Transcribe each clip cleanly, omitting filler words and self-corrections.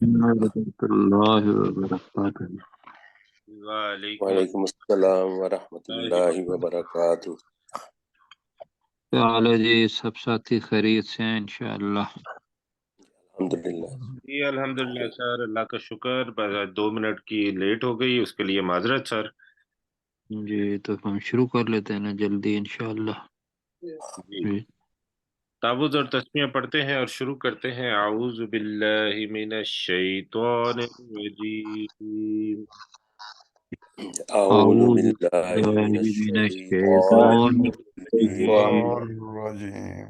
ورحمۃ اللہ وبرکاتہ۔ وعلیکم وعلیکم السلام ورحمۃ السلام۔ اللہ وبرکاتہ۔ کیا حال ہے جی؟ سب ساتھی خیریت سے ہیں انشاءاللہ؟ الحمدللہ۔ جی الحمدللہ سر، اللہ کا شکر، بس 2 منٹ کی لیٹ ہو گئی، اس کے لیے معذرت سر۔ جی تو ہم شروع کر لیتے ہیں نا جلدی انشاءاللہ۔ جی جی تعوذ اور تسمیہ پڑھتے ہیں اور شروع کرتے ہیں۔ اعوذ باللہ من الشیطان الرجیم۔ اعوذ اعوذ باللہ باللہ من من الشیطان الشیطان الرجیم۔ الرجیم۔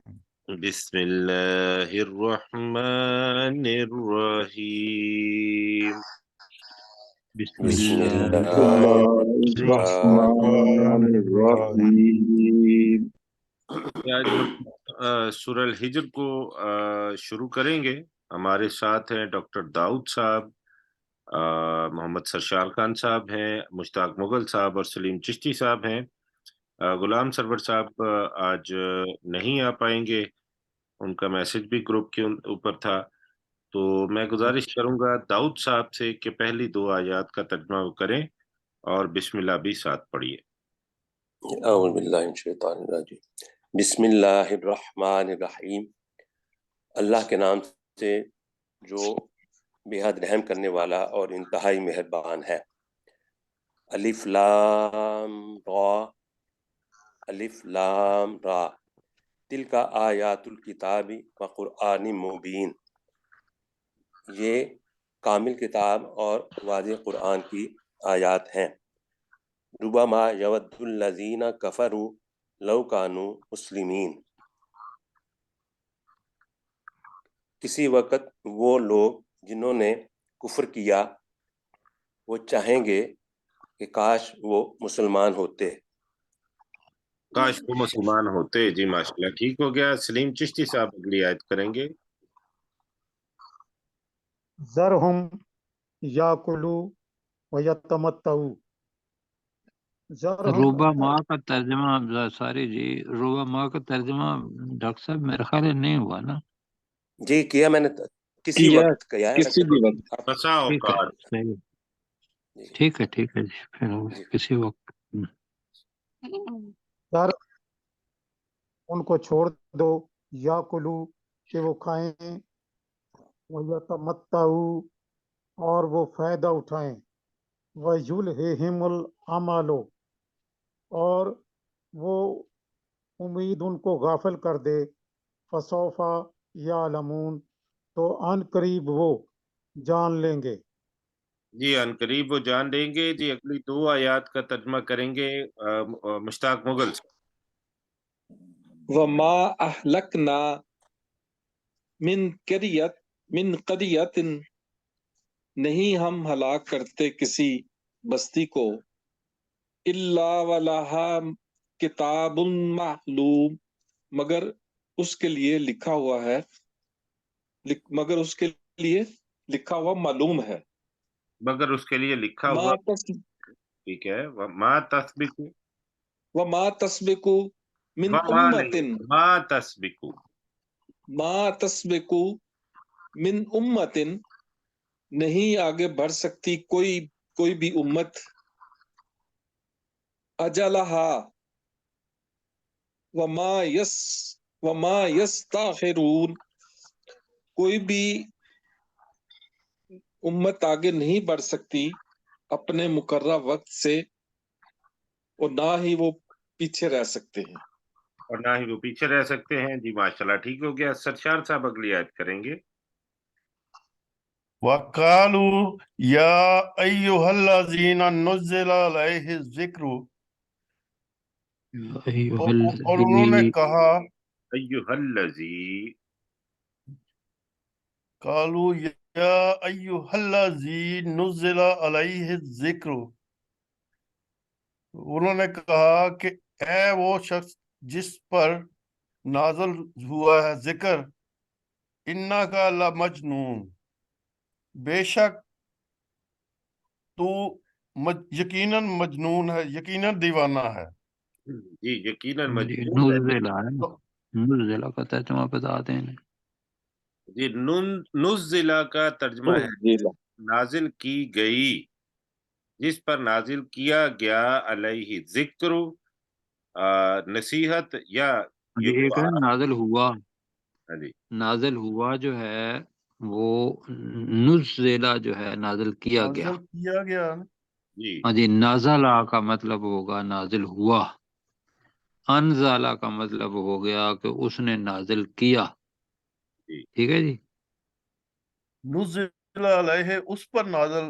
بسم اللہ الرحمن الرحیم۔ بسم بسم اللہ اللہ الرحمن الرحمن الرحیم۔ آج ہم سورہ الحجر کو شروع کریں گے۔ ہمارے ساتھ ہیں ڈاکٹر داؤد صاحب، محمد سرشار خان صاحب ہیں، مشتاق مغل صاحب اور سلیم چشتی صاحب ہیں۔ غلام سرور صاحب آج نہیں آ پائیں گے، ان کا میسج بھی گروپ کے اوپر تھا، تو میں گزارش کروں گا داؤد صاحب سے کہ پہلی 2 آیات کا ترجمہ وہ کریں اور بسم اللہ بھی ساتھ پڑھیے۔ اعوذ باللہ من الشیطان الرجیم۔ بسم اللہ الرحمن الرحیم۔ اللہ کے نام سے جو بے حد رحم کرنے والا اور انتہائی مہربان ہے۔ الف لام را، الف لام را، تلک آیات الکتاب و قرآن مبین، یہ کامل کتاب اور واضح قرآن کی آیات ہیں۔ ربما یود الذین کفروا لو کانوا مسلمین، کسی وقت وہ لوگ جنہوں نے کفر کیا وہ چاہیں گے کہ کاش وہ مسلمان ہوتے۔ کاش وہ مسلمان ہوتے۔ جی ماشاءاللہ، ٹھیک ہو گیا۔ سلیم چشتی صاحب اگلی آیت کریں گے۔ ذرہم یاکلوا ویتمتعوا، ذرہم روبا ماں کا ترجمہ ساری جی، روبا ماں کا ترجمہ ڈاکٹر صاحب میرے خیال ہے نہیں ہوا نا؟ جی کیا میں نے کسی کیا وقت کیا ہے کسی بھی وقت۔ بسا ٹھیک ہے، اوقات۔ صحیح، جی ٹھیک ہے ٹھیک ہے جی، پھر جی۔ کسی وقت۔ ذر ان کو چھوڑ دو، یاکلوا کہ وہ کھائیں، ویتمتعوا اور وہ فائدہ اٹھائیں، ویلہہم الامال اور وہ امید ان کو غافل کر دے، فسوف یعلمون تو ان قریب وہ جان لیں گے۔ جی ان قریب وہ جان دیں گے۔ جی اگلی 2 آیات کا ترجمہ کریں گے مشتاق مغل سے۔ وما اہلکنا من قریت، نہیں ہم ہلاک کرتے کسی بستی کو، الا ولہا کتاب معلوم، مگر اس کے لیے لکھا ہوا ہے، مگر اس کے لیے لکھا ہوا معلوم ہے۔ مگر اس کے لیے لکھا ہوا، ٹھیک ہے۔ ما تسبق، وما تسبق من وما امت، نہیں، ما تسبق۔ ما تسبق من امت، نہیں آگے بڑھ سکتی کوئی بھی امت، اجلہا وما یستاخرون، کوئی بھی امت آگے نہیں بڑھ سکتی اپنے مقررہ وقت سے، اور نہ ہی وہ پیچھے رہ سکتے ہیں۔ اور نہ ہی وہ پیچھے رہ سکتے ہیں۔ جی ماشاءاللہ ٹھیک ہو گیا۔ سرشار صاحب اگلی آیت کریں گے۔ وَقَالُوا يَا أَيُّهَا الَّذِينَ نُزِّلَ عَلَيْهِ الذِّكْرُ، اور انہوں نے کہا، ایھا الذی، قَالُوا يَا أَيُّهَا الَّذِي نُزِّلَ عَلَيْهِ الذِّكْرُ، انہوں نے کہا کہ اے وہ شخص جس پر نازل ہوا ہے ذکر، اِنَّکَ لَمَجْنُونَ، بے شک تو یقیناً مجنون ہے، یقیناً دیوانہ ہے۔ جی یقیناً جی مجنون ہے۔ نزلہ ہے نا، نزلہ کا ترجمہ بتا دیں۔ جی نزلہ کا ترجمہ ہے نزل نازل کی گئی، جس پر نازل کیا گیا، علیہ ذکر نصیحت، یا جی یہ ایک ہے نازل ہوا، ہاں جی نازل ہوا جو ہے وہ نزلہ جو ہے نازل کیا گیا. نازل کیا گیا نا؟ جی ہاں جی، نازلہ کا مطلب ہوگا نازل ہوا، انزلہ کا مطلب ہو گیا کہ اس نے نازل کیا. جی ٹھیک ہے جی، نزل علیہ اس پر نازل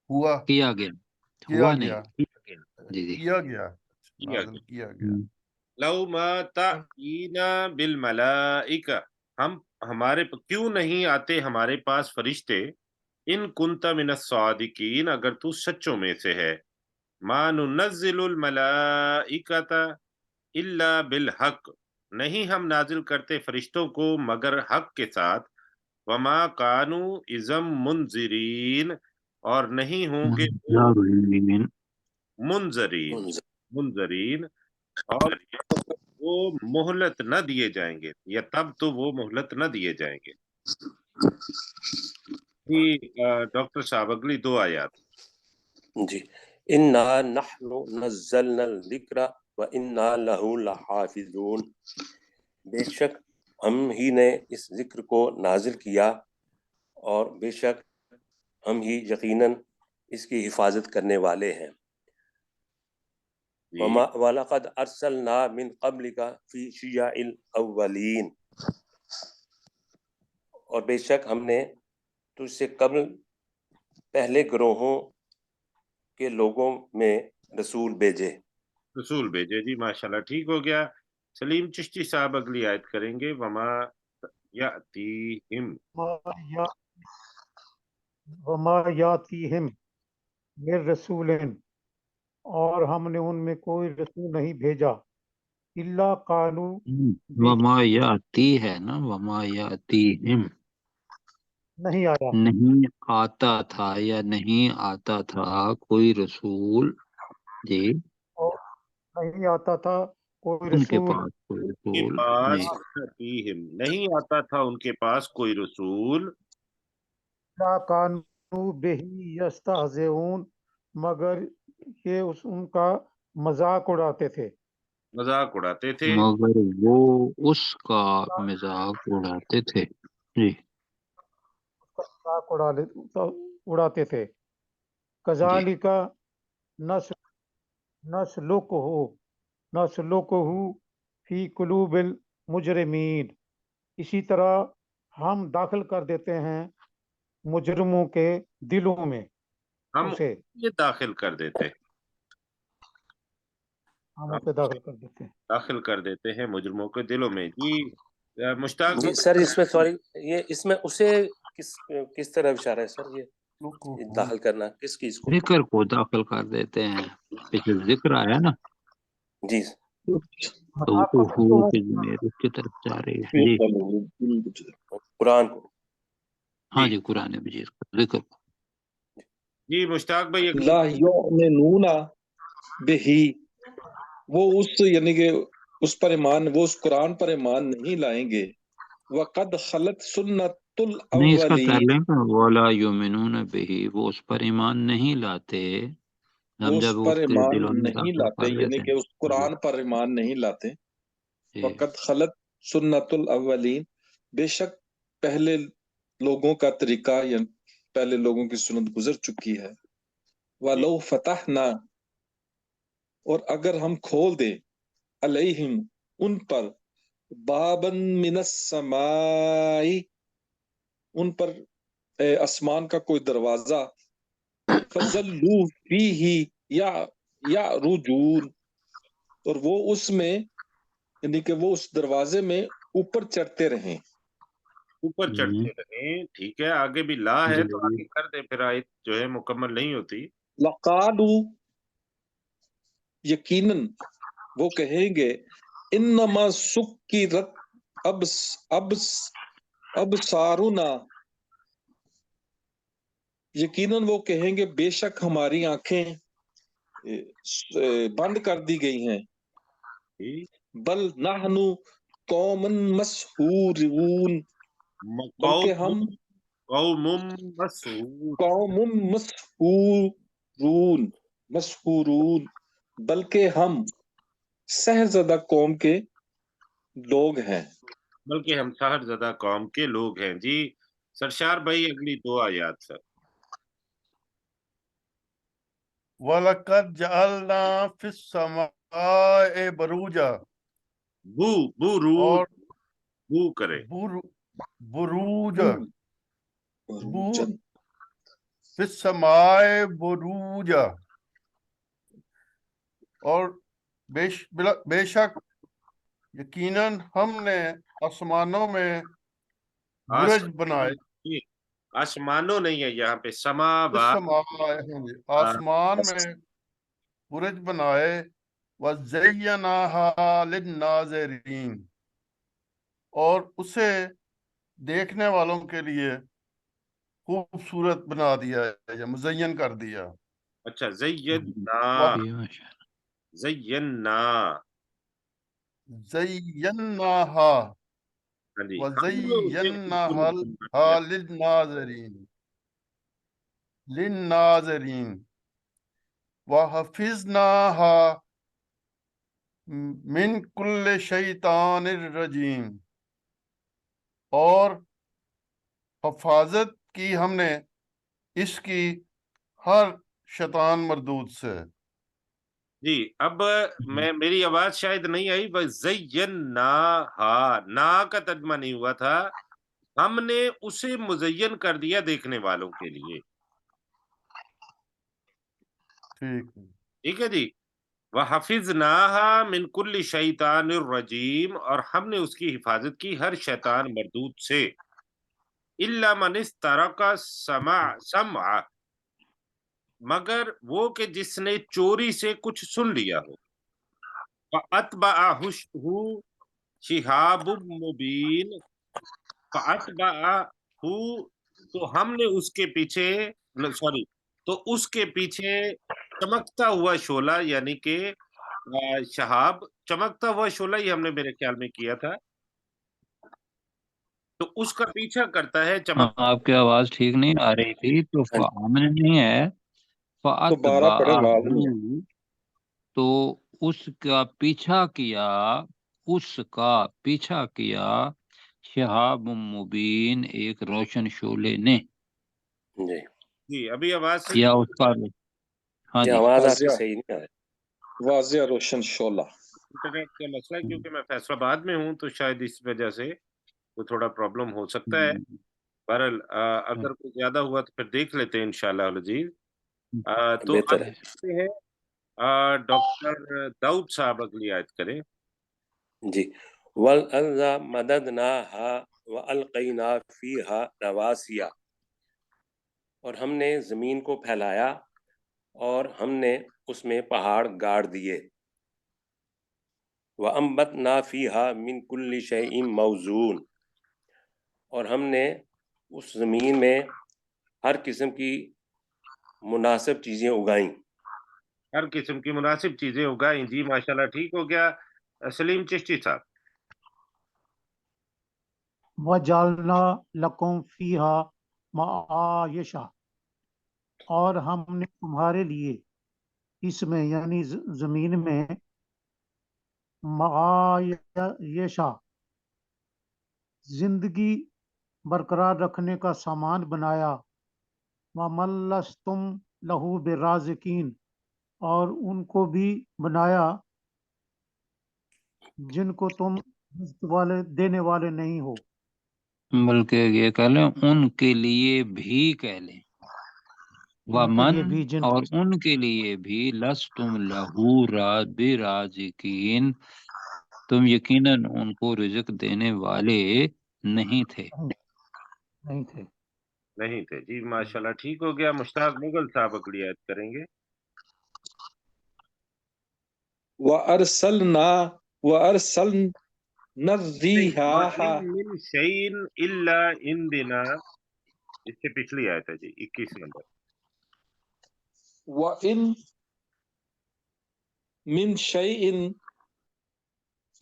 ہوا، کیا گیا، کیا ہوا گیا، نہیں کیا گیا. جی جی کیا گیا، کیا نازل گیا. کیا گیا. لو ما تأتینا بالملائکہ، ہمارے کیوں نہیں آتے ہمارے پاس فرشتے، ان کنت من الصادقین، اگر تو سچوں میں سے ہے. ما ننزل الملائکۃ الا بالحق، نہیں ہم نازل کرتے فرشتوں کو مگر حق کے ساتھ. وما کانوا اذا منذرین، اور نہیں ہوں گے وہ منذرین، منذرین، اور وہ مہلت نہ دیے جائیں گے، یا تب تو وہ مہلت نہ دیے جائیں گے. جی ڈاکٹر صاحب اگلی 2 آیات. جی انا نحن نزلنا الذکر وانا له لحافظون، بے شک ہم ہی نے اس ذکر کو نازل کیا اور بے شک ہم ہی یقیناً اس کی حفاظت کرنے والے ہیں. جی وَلَقَدْ أَرْسَلْنَا مِنْ قَبْلِكَ فِي شِيَعِ الْأَوَّلِينَ، اور بے شک ہم نے تجھ سے قبل پہلے گروہوں کے لوگوں میں رسول بھیجے. رسول بھیجے. جی ماشاءاللہ ٹھیک ہو گیا. سلیم چشتی صاحب اگلی آیت کریں گے. وما یاتیہم، وما یاتیہم من رسول، اور ہم نے ان میں کوئی رسول نہیں بھیجا، الا قالوا، وما یاتی ہے نا، وما یاتیہم، نہیں آیا، نہیں آتا تھا یا نہیں آتا تھا کوئی رسول. جی اور نہیں آتا تھا کوئی ان کے رسول، پاس کوئی کے رسول. پاس جی یاتیہم، نہیں آتا تھا ان کے پاس کوئی رسول. الا کانوا بہی یستہزئون، مگر یہ ان کا مذاق اڑاتے تھے. مذاق اڑاتے تھے. مگر وہ اس کا مذاق اڑاتے تھے. جی مذاق اڑاتے تھے. جی کذالک نسلکہ فی قلوب المجرمین، اسی طرح ہم داخل کر دیتے ہیں مجرموں کے دلوں میں ہم اسے، یہ داخل کر دیتے، ہم اسے داخل کر دیتے ہیں. داخل کر دیتے ہیں مجرموں کے دلوں میں. جی مشتاق جی بھائی، سر اس میں سوری، یہ اس میں اسے کس طرح اشارہ ہے سر؟ یہ داخل کرنا کس چیز کو؟ ذکر کو داخل کر دیتے ہیں، پیچھے ذکر آیا نا جی تو وہ کی ضمیر اس کی طرف جا رہی ہے. جی قرآن کو. ہاں جی، قرآن مجید کا ذکر. جی مشتاق بھائی اگلی. لا یؤمنون بہی، وہ اس یعنی کہ اس پر ایمان، وہ اس قرآن پر ایمان نہیں لائیں گے. وقد خلت سنت نہیں اس کا الاولین، تعلق وَلَا يُؤْمِنُونَ بِهِ، وہ اس پر ایمان نہیں لاتے. وہ ہم اس جب پر اس کے ایمان دلوں میں نہیں داخل لاتے، کر یعنی دیتے کہ اس ہیں. جی قرآن پر ایمان نہیں لاتے. جی وقد خلت سنت الاولین، بے شک پہلے لوگوں کا طریقہ یا پہلے لوگوں کی سنت گزر چکی ہے. وَلَوْ فَتَحْنَا، اور اگر ہم کھول دیں، علیہم ان پر، بابًا من السماء، ان پر آسمان کا کوئی دروازہ، فَظَلُّوا فِيهِ يَعْرُجُونَ، اور وہ اس میں یعنی کہ وہ اس دروازے میں اوپر چڑھتے رہیں. اوپر چڑھتے رہیں. ٹھیک ہے، آگے بھی لا ہے تو جی آگے کر دیں، پھر آیت جو ہے مکمل نہیں ہوتی. لَقَالُوا، یقیناً وہ کہیں گے، انما سکرت ابصارنا، یقیناً وہ کہیں گے بے شک ہماری آنکھیں بند کر دی گئی ہیں. جی بل نحن قوم مسحورون، بلکہ ہم قوم مسحور قوم مسحورون بلکہ ہم سحرزدہ قوم کے لوگ ہیں. بلکہ ہم سحر زدہ قوم کے لوگ ہیں. جی سرشار بھائی اگلی 2 آیات سر. وَلَقَدْ جَعَلْنَا فِي السَّمَاءِ بُرُوجًا بروج اور بو کرے بروج بروجن فی السماء بروجا، اور بے شک یقیناً ہم نے آسمانوں میں برج بنائے. آسمانوں نہیں ہے یہاں پہ، سما فی السماء آسمان میں برج بنائے. وَزَيَّنَاهَا لِلنَّاظِرِينَ اور اسے دیکھنے والوں کے لیے خوبصورت بنا دیا یا مزین کر دیا. اچھا زینا زَيَّنَّاهَا ہاں جی وَزَيَّنَّاهَا لِلنَّاظِرِينَ وَحَفِظْنَاهَا مِنْ كُلِّ شَيْطَانٍ رَجِيمٍ اور حفاظت کی ہم نے اس کی ہر شیطان مردود سے. جی اب میری آواز شاید نہیں آئی. وَزَيَّنَّاهَا نا کا ترجمہ نہیں ہوا تھا. ہم نے اسے مزین کر دیا دیکھنے والوں کے لیے. ٹھیک ہے جی. وَحَفِظْنَاهَا مِنْ كُلِّ شَيْطَانٍ الرَّجِيمٍ اور ہم نے اس کی حفاظت کی ہر شیطان مردود سے. إِلَّا مَنِ اسْتَرَقَ سَمْعَ مگر وہ کہ جس نے چوری سے کچھ سن لیا ہو. فَأَتْبَعَهُ شِهَابٌ مُبِينٌ فَأَتْبَعَهُ تو ہم نے اس کے پیچھے چمکتا ہوا شعلہ یعنی کہ شہاب چمکتا ہوا شعلہ ہی ہم نے میرے خیال میں کیا تھا، تو اس کا پیچھا کرتا ہے آپ کی آواز ٹھیک نہیں آ رہی تھی تو فَآمَنَ نہیں ہے دوبارہ پڑھے فَأَتْبَعَهُ واضح. تو اس کا پیچھا کیا شہاب مبین ایک روشن شعلے نے. جی جی ابھی آواز صحیح یا اس کا ہاں یہ جی آواز آپ کی واضح صحیح نہیں آ رہی. واضح روشن شعلہ. انٹرنیٹ کا مسئلہ ہے کیونکہ میں فیصل آباد میں ہوں تو شاید اس وجہ سے وہ تھوڑا پرابلم ہو سکتا ہے. بہرحال اگر کوئی زیادہ ہوا تو پھر دیکھ لیتے ہیں انشاءاللہ العزیز. تو بہتر ہے. ہے ڈاکٹر داؤد صاحب اگلی آیت کریں. جی وَالْأَرْضَ مَدَدْنَاهَا وَأَلْقَيْنَا فِيهَا رَوَاسِيَ اور ہم نے زمین کو پھیلایا اور ہم نے اس میں پہاڑ گاڑ دیے. وَأَنبَتْنَا فِيهَا مِنْ كُلِّ شَيْءٍ مَوْزُونٍ اور ہم نے اس زمین میں ہر قسم کی مناسب چیزیں اگائیں. ہر قسم کی مناسب چیزیں اگائیں. جی ماشاءاللہ ٹھیک ہو گیا. سلیم چشتی صاحب. وَجَعَلْنَا لَكُمْ فِيهَا مَعَایِشَ اور ہم نے تمہارے لیے اس میں یعنی زمین میں معایشہ زندگی برقرار رکھنے کا سامان بنایا. وَمَلَّسْتُمْ لَهُ بِرَازِقِينَ اور ان کو بھی بنایا جن کو تم رزق دینے والے نہیں ہو. بلکہ یہ کہہ لیں ان کے لیے بھی کہہ لیں وَمَن اور ان کے لیے بھی لَسْتُمْ لَهُ بِرَازِقِينَ تم یقیناً ان کو رزق دینے والے نہیں تھے. جی ماشاءاللہ ٹھیک ہو گیا. مشتاق مغل صاحب اگلی آیت کریں گے. وَأَرْسَلْنَا الرِّيحَ مِنْ شَيْءٍ إِلَّا عِنْدِنَا اس سے پچھلی آیت ہے جی 21 نمبر. وَإِن مِّن شَيْءٍ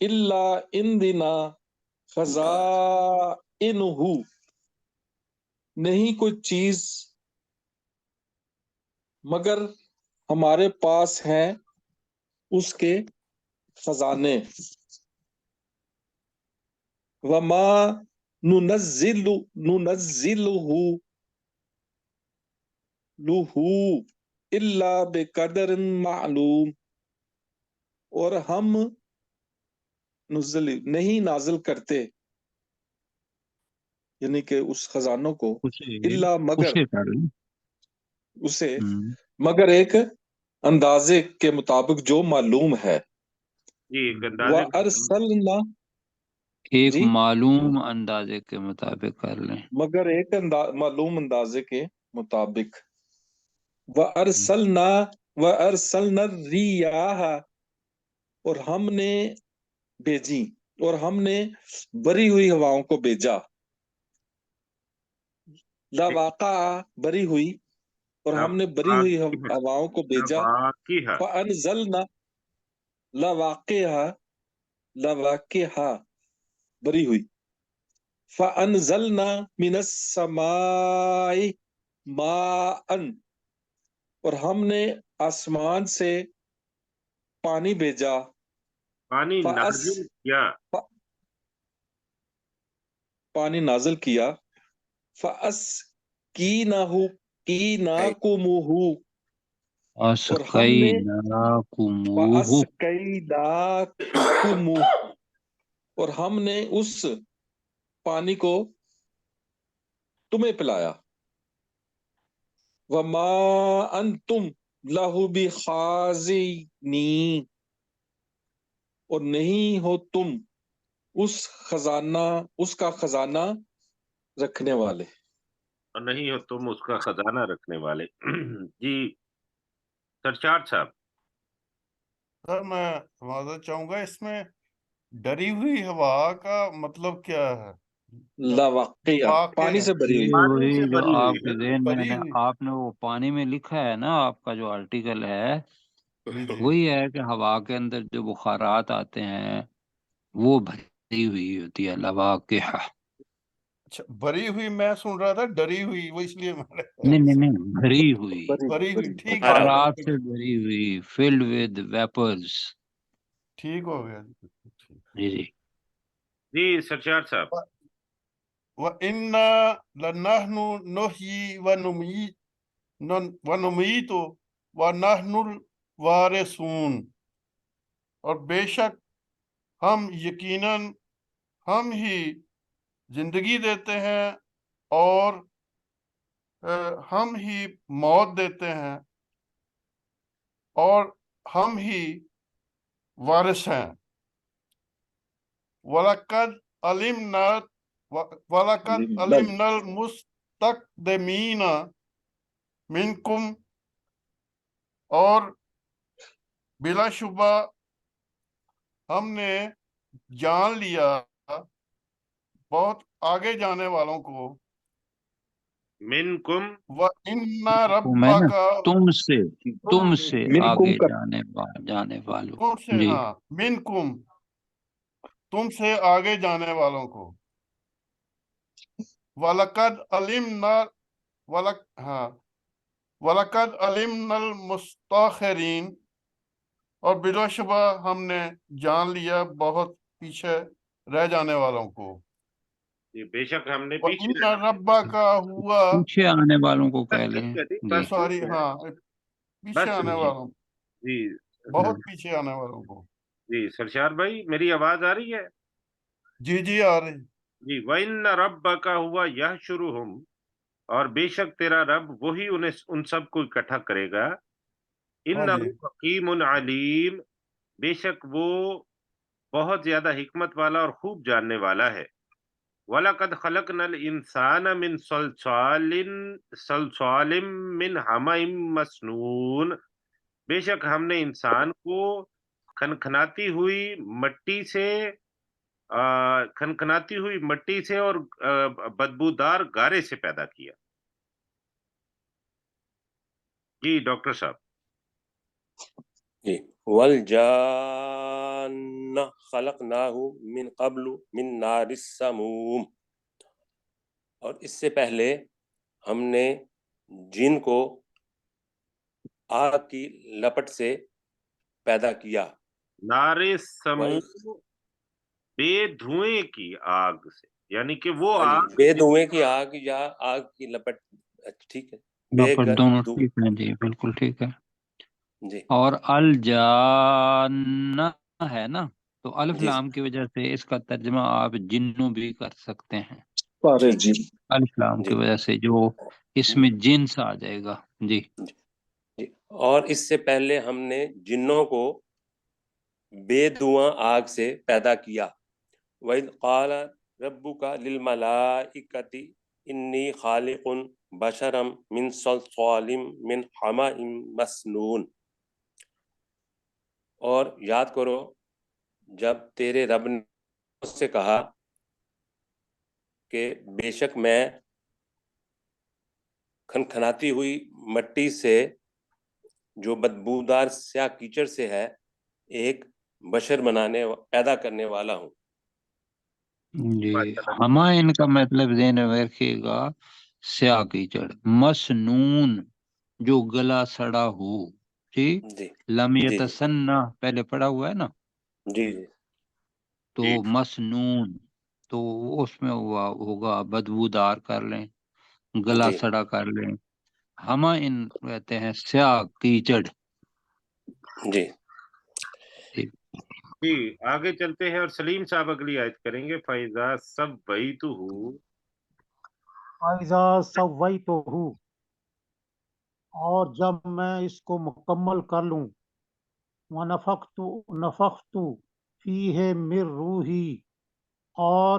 إِلَّا عِنْدِنَا انہو نہیں کوئی چیز مگر ہمارے پاس ہیں اس کے خزانے. وما ننزلہ الا بقدر معلوم، اور ہم نہیں نازل کرتے یعنی کہ اس خزانوں کو الا مگر اسے مگر ایک اندازے کے مطابق جو معلوم ہے. جی ایک اندازے وَأَرْسَلْنَا ایک جی معلوم اندازے کے مطابق کر لیں. مگر ایک معلوم اندازے کے مطابق. وَأَرْسَلْنَا الرِّيَاحَ اور ہم نے بھیجی اور ہم نے بری ہوئی ہواؤں کو بھیجا. لواقع بری ہوئی اور ہم نے بری ہوئی ہواؤں کو بھیجا. فَأَنزَلْنَا لواقع بری ہوئی. فَأَنزَلْنَا مِنَ السَّمَاءِ مَاءً اور ہم نے آسمان سے پانی بھیجا. پانی نازل کیا پانی نازل کیا. فَأَسْقَيْنَاكُمُوهُ اور ہم نے اور ہم نے اس پانی کو تمہیں پلایا. وَمَا أَنْتُمْ لَهُ بِخَازِنِينَ اور نہیں ہو تم اس کا خزانہ رکھنے والے. اور نہیں ہو تم اس کا خزانہ رکھنے والے. جی سرشار صاحب. سر میں معذرت چاہوں گا، اس میں ڈری ہوئی ہوا کا مطلب کیا ہے؟ لواقع پانی سے بری ہوئی. وہی جو آپ کے ذہن میں بری ہوئی. آپ نے وہ پانی میں لکھا ہے نا، آپ کا جو آرٹیکل ہے جی جی وہی ہے کہ ہوا کے اندر جو بخارات آتے ہیں وہ بھری ہوئی ہوتی ہے لواقع. اچھا بری ہوئی میں سن رہا تھا ڈری ہوئی، وہ اس لیے میں نہیں بھری ہوئی، بری ہوئی. ٹھیک ہے بخارات سے بھری ہوئی، فلڈ ود ویپرز. ٹھیک ہو گیا. جی جی جی سرشار صاحب. وَإِنَّا لَنَحْنُ نُحْيِي وَنُمِيتُ وَنَحْنُ الْوَارِثُونَ اور بے شک ہم یقیناً ہم ہی زندگی دیتے ہیں اور ہم ہی موت دیتے ہیں اور ہم ہی وارث ہیں. وَلَقَدْ عَلِمْنَا الْمُسْتَقْدِمِينَ مِنْكُمْ اور بلا شبہ ہم نے جان لیا بہت آگے جانے والوں کو. منکم وَإِنَّ میں نا رَبَّكَ تم سے آگے منکم جانے والوں. تم سے، جی ہاں منکم تم سے آگے جانے والوں کو. وَلَقَدْ عَلِمْنَا الْمُسْتَأْخِرِينَ اور بلا شبہ ہم نے جان لیا بہت پیچھے رہ جانے والوں کو. بے شک ہم نے پیچھے وَإِنَّ رَبَّكَ هُوَ پیچھے آنے والوں کو کہہ لیں. جی سوری ہاں پیچھے آنے والوں جی بہت پیچھے آنے والوں کو. جی سرشار بھائی میری آواز آ رہی ہے؟ جی جی آ رہی. جی وَإِنَّ رَبَّكَ هُوَ يَحْشُرُهُمْ اور بے شک تیرا رب وہی ان سب کو اکٹھا کرے گا. ہاں اِنَّهُ جی حَكِيمٌ عَلِيمٌ بے شک وہ بہت زیادہ حکمت والا اور خوب جاننے والا ہے. وَلَقَدْ خَلَقْنَا الْإِنسَانَ مِنْ صَلْصَالٍ مِنْ حَمَإٍ مَسْنُونٍ بے شک ہم نے انسان کو کھنکھناتی ہوئی مٹی سے اور بدبودار گارے سے پیدا کیا. جی ڈاکٹر صاحب. جی والجان خلقناه من قبل من نار السموم اور اس سے پہلے ہم نے جن کو آگ کی لپٹ سے پیدا کیا، نارے سمو بے دھوئیں کی آگ سے، یعنی کہ وہ آگ بے دھوئیں کی آگ یا آگ کی لپٹ، ٹھیک ہے، دونوں ٹھیک ہیں جی، بالکل ٹھیک ہے جی اور الجان ہے نا، تو الف جی لام کی وجہ سے اس کا ترجمہ آپ جنو بھی کر سکتے ہیں، سارے جی الف لام جی کی وجہ سے جو اس میں جنس آ جائے گا جی۔ جی اور اس سے پہلے ہم نے جنوں کو بے دھواں آگ سے پیدا کیا۔ وَإِذْ قَالَ رَبُّكَ لِلْمَلَائِكَةِ إِنِّي خَالِقٌ بَشَرًا مِنْ صَلْصَالٍ مِنْ حَمَإٍ مَسْنُونٍ، اور یاد کرو جب تیرے رب نے اس سے کہا کہ بے شک میں کھنکھناتی ہوئی مٹی سے جو بدبودار سیاہ کیچڑ سے ہے ایک بشر پیدا کرنے والا ہوں۔ جی ہما ان کا مطلب ذہن میں رکھیے گا، سیاہ کیچڑ، مسنون جو گلا سڑا ہو، جی، جی لم جی یتسنہ پہلے پڑا ہوا ہے نا، جی جی تو جی مسنون تو اس میں ہوگا بدبودار کر لیں، گلا جی سڑا کر لیں، ہما ان کہتے ہیں سیاہ کیچڑ۔ جی جی آگے چلتے ہیں اور سلیم صاحب اگلی آیت کریں گے۔ فَإِذَا سَوَّيْتُهُ، فَإِذَا سَوَّيْتُهُ، اور جب میں اس کو مکمل کر لوں، وَنَفَخْتُ فِيهِ مِن رُوحِي، اور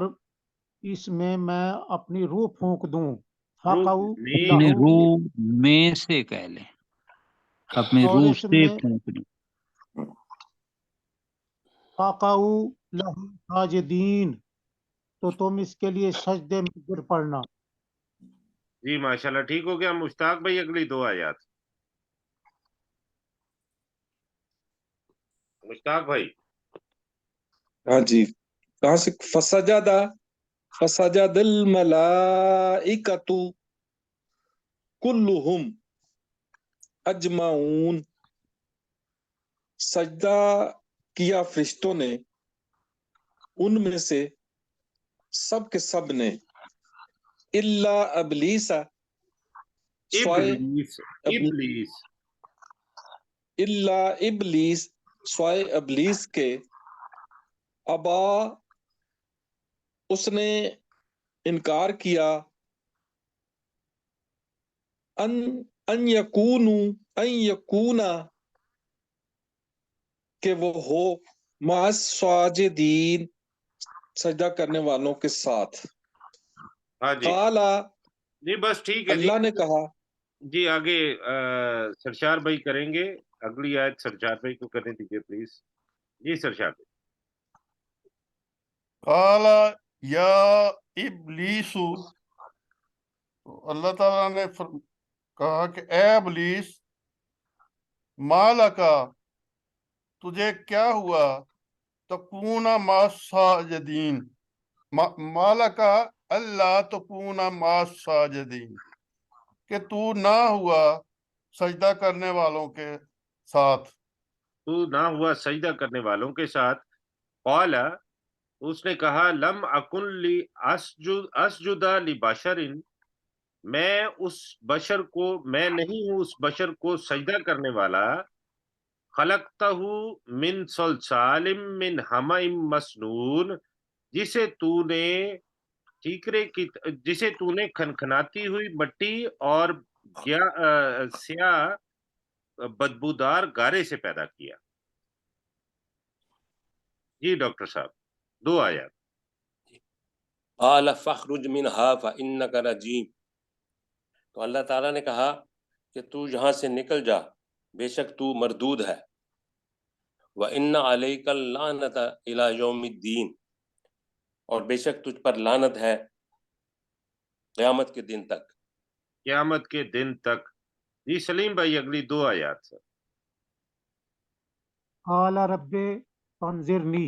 اس میں اپنی روح پھونک دوں، روح فَقَعُوا میں اپنے لَهُ، روح میں سے کہہ لیں، اپنی اور روح اس سے میں پھونک لیں۔ فَقَعُوا لَهُ ساجدین، تو تم اس کے لیے سجدے میں گر پڑنا۔ جی ماشاءاللہ ٹھیک ہو گیا۔ مشتاق بھائی اگلی دو آیات، مشتاق بھائی۔ ہاں جی، کہاں سے؟ فسجد الملائکۃ کلہم اجمعون، سجدہ کیا فرشتوں نے، ان میں سے سب کے سب نے، الا ابلیس، سوائے ابلیس، ابلیس، الا ابلیس، سوائے ابلیس کے، ابا، اس نے انکار کیا، ان یکونا، کہ وہ ہو، مع الساجدین، سجدہ کرنے والوں کے ساتھ۔ ہاں جی قال، جی بس ٹھیک ہے جی۔ اللہ نے کہا، جی آگے سرشار بھائی کریں گے اگلی آیت، سرشار بھائی کو کرنے دیجیے پلیز۔ جی سرشار بھائی۔ قال یا ابلیس، اللہ تعالیٰ نے کہا کہ اے ابلیس، مالکا، تجھے کیا ہوا، تکون مع الساجدین، مالکا اللہ تکون مع الساجدین، کہ تو نہ ہوا سجدہ کرنے والوں کے ساتھ۔ تو نہ ہوا سجدہ کرنے والوں کے ساتھ۔ قال، اس نے کہا، لم اکن لی اسجد لبشر، میں نہیں ہوں اس بشر کو سجدہ کرنے والا، خلقتہ من صلصال من حمأ مسنون، جسے تو نے کھنکھناتی ہوئی مٹی اور سیاہ بدبودار گارے سے پیدا کیا۔ جی ڈاکٹر صاحب دو آیات۔ قال فاخرج منها فإنك رجیم، تو اللہ تعالیٰ نے کہا کہ تو یہاں سے نکل جا، بے شک تو مردود ہے، وَإِنَّ عَلَيْكَ اللَّعْنَةَ إِلَى يَوْمِ الدِّينِ، اور بے شک تجھ پر لعنت ہے قیامت کے دن تک۔ قیامت کے دن تک۔ جی سلیم بھائی اگلی دو آیات سر۔ قال رب انظرنی،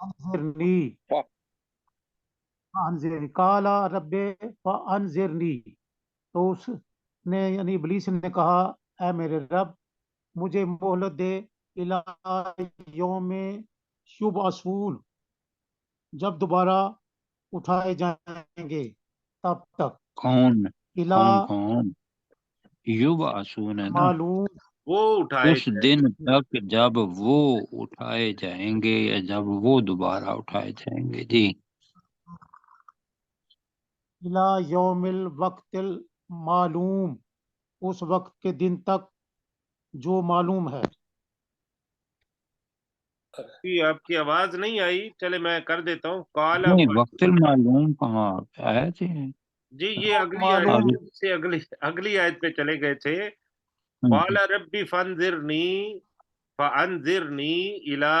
انذرنی انذرنی قالا رب فانذرنی، تو اس نے یعنی ابلیس نے کہا اے میرے رب مجھے مہلت دے الی یوم یبعثون، جب دوبارہ اٹھائے جائیں گے تب تک، کون الی کون یبعثون ہے نا، معلوم وہ اٹھائے اس دن تک جب وہ اٹھائے جائیں گے یا جب وہ دوبارہ اٹھائے جائیں گے جی. الی یوم الوقت المعلوم، اس وقت کے دن تک جو معلوم ہے. جی آپ کی آواز نہیں آئی، چلے میں کر دیتا ہوں. قال نہیں وقت المعلوم کہاں آیا جی؟ جی یہ اگلی آیت معلوم سے اگلی آیت پہ چلے گئے تھے. قال ربی فانذرنی فانذرنی الی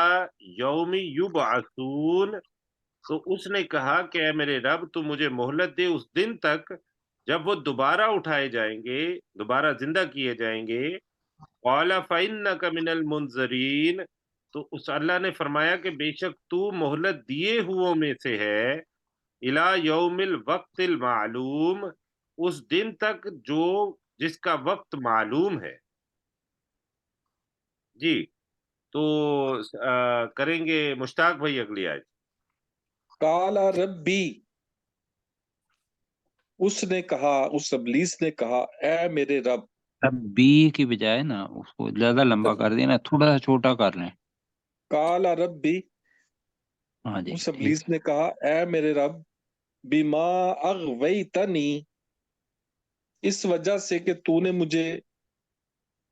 یوم یبعثون، تو اس نے کہا کہ اے میرے رب تو مجھے مہلت دے اس دن تک جب وہ دوبارہ اٹھائے جائیں گے، دوبارہ زندہ کیے جائیں گے. قال فإنک من المنذرین، تو اس اللہ نے فرمایا کہ بے شک تو مہلت دیے ہووں میں سے ہے. الی یوم الوقت المعلوم، اس دن تک جو جس کا وقت معلوم ہے. جی تو کریں گے مشتاق بھائی اگلی آیت. کالا ربی، اس نے کہا، اس ابلیس نے کہا اے میرے رب. اب بی کی بجائے نا اس کو زیادہ لمبا کر دیں نا، تھوڑا سا چھوٹا کر لیں. کالا ربی، ہاں جی اس ٹھیک ابلیس ہے. نے کہا اے میرے رب، بما اغویتنی، اس وجہ سے کہ تو نے مجھے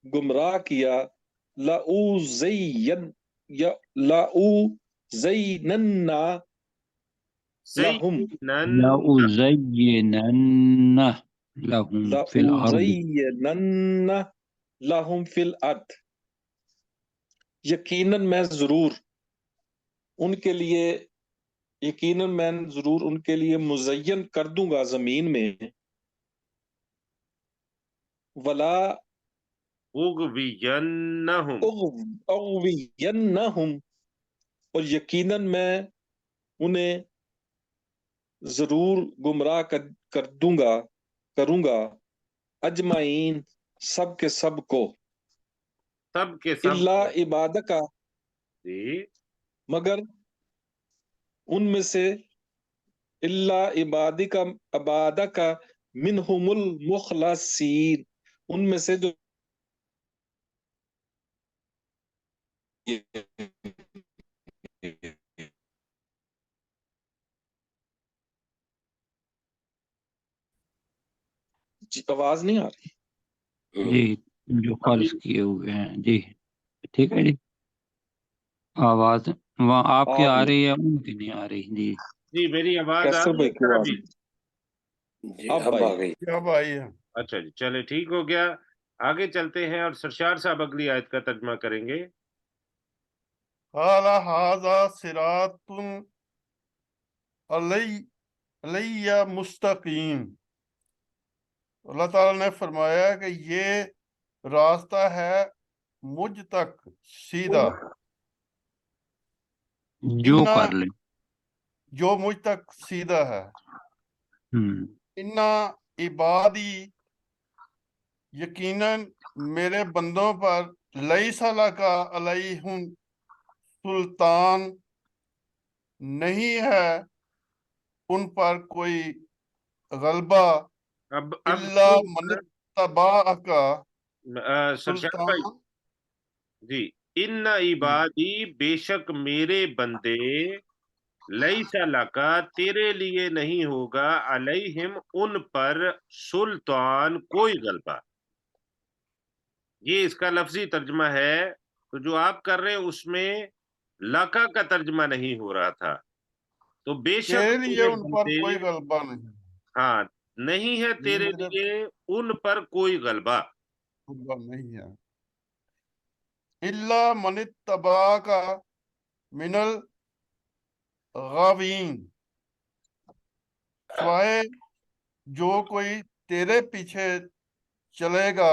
گمراہ کیا، لأوزین یا لأوزینن لہم، لَأُزَيِّنَنَّ لَهُمْ فِي الْأَرْضِ، لأوزینن لہم فی الارض، یقیناً میں ضرور ان کے لیے، یقیناً میں ضرور ان کے لیے مزین کر دوں گا زمین میں. ولا اغوینہم، اغوینہم، اور یقیناً میں انہیں ضرور گمراہ کر دوں گا، کروں گا، اجمعین، سب کے سب کو، سب کے سب الا عبادک، جی مگر ان میں سے، الا عبادک منہم المخلصین، ان میں سے جو جی آواز نہیں آ رہی. جی جو خالص کیے ہوئے ہیں جی ٹھیک ہے جی. آواز وہاں آپ کی آ رہی ہے ان کی نہیں آ رہی جی. جی میری آواز آ کیسر رہی ہے بھائی اس کیوں طرح آ بھی؟ رہی؟ جی اب اب بھائی آ گئی. کیا بھائی ہے؟ اچھا جی چلے ٹھیک ہو گیا. آگے چلتے ہیں اور سرشار صاحب اگلی آیت کا ترجمہ کریں گے. قال ھذا صراط علی مستقیم، اللہ تعالیٰ نے فرمایا کہ یہ راستہ ہے مجھ تک سیدھا، جو انا کر لیں. جو مجھ تک سیدھا ہے، ہم، انا عبادی، یقیناً میرے بندوں پر لیس لکا علیہم سلطان، نہیں ہے ان پر کوئی غلبہ، اب الا من اتبعک، سرشار بھائی سلطان جی، ان عبادی بے شک میرے بندے، لیس لکا تیرے لیے نہیں ہوگا، علیہم ان پر، سلطان کوئی غلبہ. یہ اس کا لفظی ترجمہ ہے. تو جو آپ کر رہے ہیں اس میں لاکا کا ترجمہ نہیں ہو رہا تھا. تو بے شک تیرے لیے میرے ان پر بندے، کوئی غلبہ نہیں، ہاں نہیں ہے یہ تیرے میرے لیے ان پر کوئی غلبہ. غلبہ نہیں ہے، الا من اتبعک من الغاوین، سوائے جو کوئی تیرے پیچھے چلے گا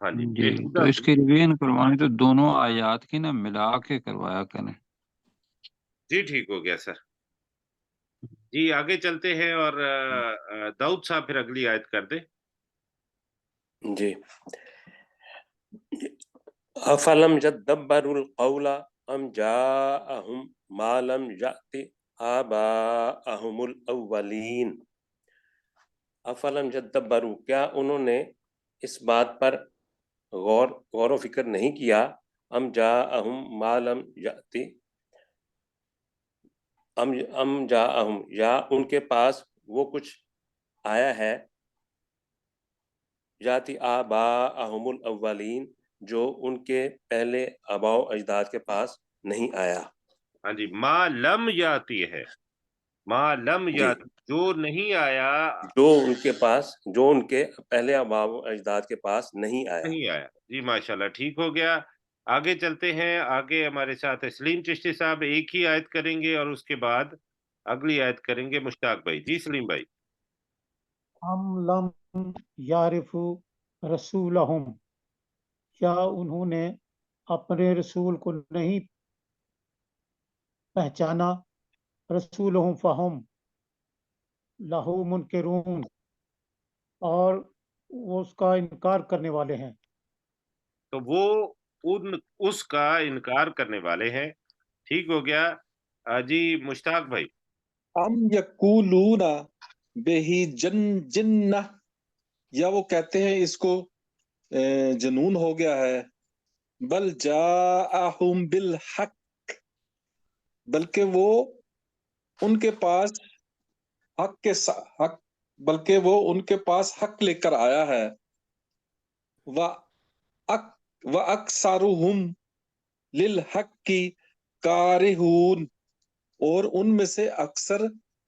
ہاں جی جی بے تو ہدہ اس کی ریویژن کروانی تو دونوں آیات کی نا ملا کے کروایا کریں. جی ٹھیک ہو گیا سر. جی آگے چلتے ہیں اور داؤد صاحب پھر اگلی آیت کر دیں. جی. افلم یدبروا القول ام جاءهم ما لم یأت آباءهم الاولین. افلم یدبروا، کیا انہوں نے اس بات پر غور و فکر نہیں کیا، ام جاءهم ما لم یأت، ام جاءهم، یا ان کے پاس وہ کچھ آیا ہے، یاتی آباءهم الاولین، جو ان کے پہلے آباء و اجداد کے پاس نہیں آیا. ہاں جی، ما لم یاتی ہے، ما لم جی، یاتی جو نہیں آیا، جو ان کے پاس، جو ان کے پہلے آباء و اجداد کے پاس نہیں آیا. نہیں آیا. جی ماشاءاللہ ٹھیک ہو گیا. آگے چلتے ہیں. آگے ہمارے ساتھ سلیم چشتی صاحب ایک ہی آیت کریں گے اور اس کے بعد اگلی آیت کریں گے مشتاق بھائی. جی سلیم بھائی. ہم لم یعرف رسولہم، کیا انہوں نے اپنے رسول کو نہیں پہچانا، رسولہم فہم لہو منکرون، اور وہ اس کا انکار کرنے والے ہیں. تو وہ اس کا انکار کرنے والے ہیں. ٹھیک ہو گیا. جی مشتاق بھائی. ام یقولون بہی جنہ، یا وہ کہتے ہیں اس کو جنون ہو گیا ہے. بل جاءہم بالحق، بلکہ وہ ان کے پاس حق کے حق، بلکہ وہ ان کے پاس حق لے کر آیا ہے. وَأَكْثَرُهُمْ لِلْحَقِّ کارہون، اور ان میں سے اکثر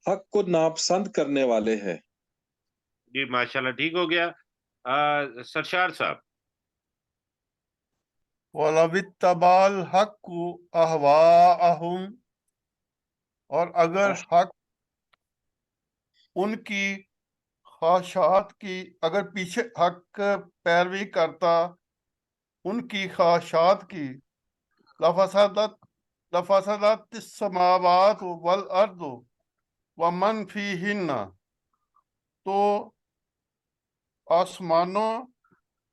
حق کو ناپسند کرنے والے ہیں. جی ماشاءاللہ ٹھیک ہو گیا. سرشار صاحب. وَلَوِ اتَّبَعَ الْحَقُّ أَهْوَاءَهُمْ، اور اگر حق ان کی خواہشات کی، اگر پیچھے حق پیروی کرتا ان کی خواہشات کی، لفسدت السماوات والارض ومن فیہن، تو آسمانوں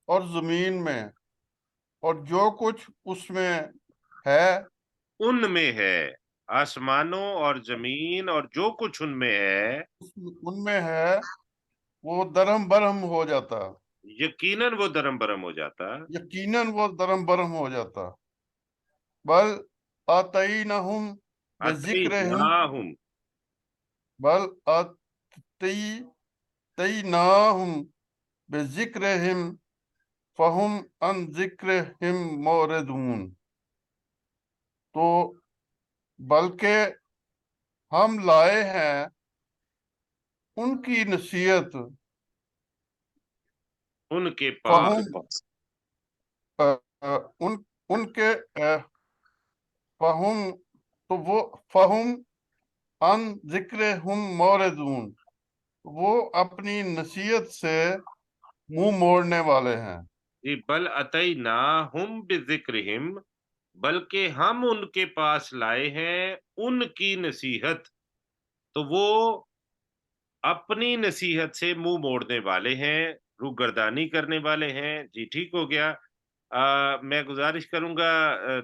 اور زمین میں اور جو کچھ اس میں ہے، ان میں ہے، آسمانوں اور زمین اور جو کچھ ان میں ہے، ان میں ہے، وہ درہم برہم ہو جاتا، یقیناً وہ درم برم ہو جاتا. یقیناً وہ درہم برہم ہو جاتا. بل آتینہم بذکرہم، اتیناہم، بل آتیناہم بذکرہم فہم عن ذکرہم معرضون، تو بلکہ ہم لائے ہیں ان کی نصیحت، ان کے فہم پاس، ان کے فہم، تو وہ فہم عن ذکرہم معرضون، وہ اپنی نصیحت سے منہ موڑنے والے ہیں. جی بل اتیناہم بذکرہم، بلکہ ہم ان کے پاس لائے ہیں ان کی نصیحت، تو وہ اپنی نصیحت سے منہ موڑنے والے ہیں، روگردانی کرنے والے ہیں. جی ٹھیک ہو گیا. میں گزارش کروں گا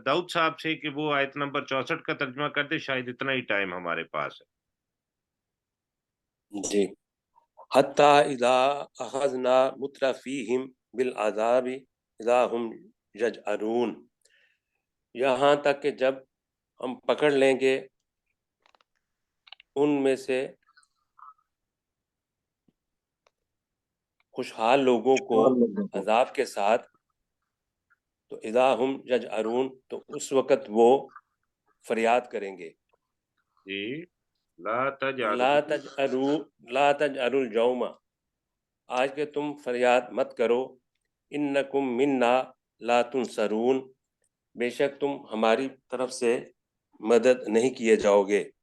داؤد صاحب سے کہ وہ آیت نمبر 64 کا ترجمہ کر دے، شاید اتنا ہی ٹائم ہمارے پاس ہے. جی. حتی اذا اخذنا مترفیہم بالعذاب اذا ہم یجأرون، یہاں تک کہ جب ہم پکڑ لیں گے ان میں سے خوشحال لوگوں کو عذاب کے ساتھ، تو اذا ہم یجأرون، تو اس وقت وہ فریاد کریں گے. جی لا لا تجعلوا، تجعلوا اليوم، آج کے تم فریاد مت کرو، انکم منا لا تنصرون، بے شک تم ہماری طرف سے مدد نہیں کیے جاؤ گے.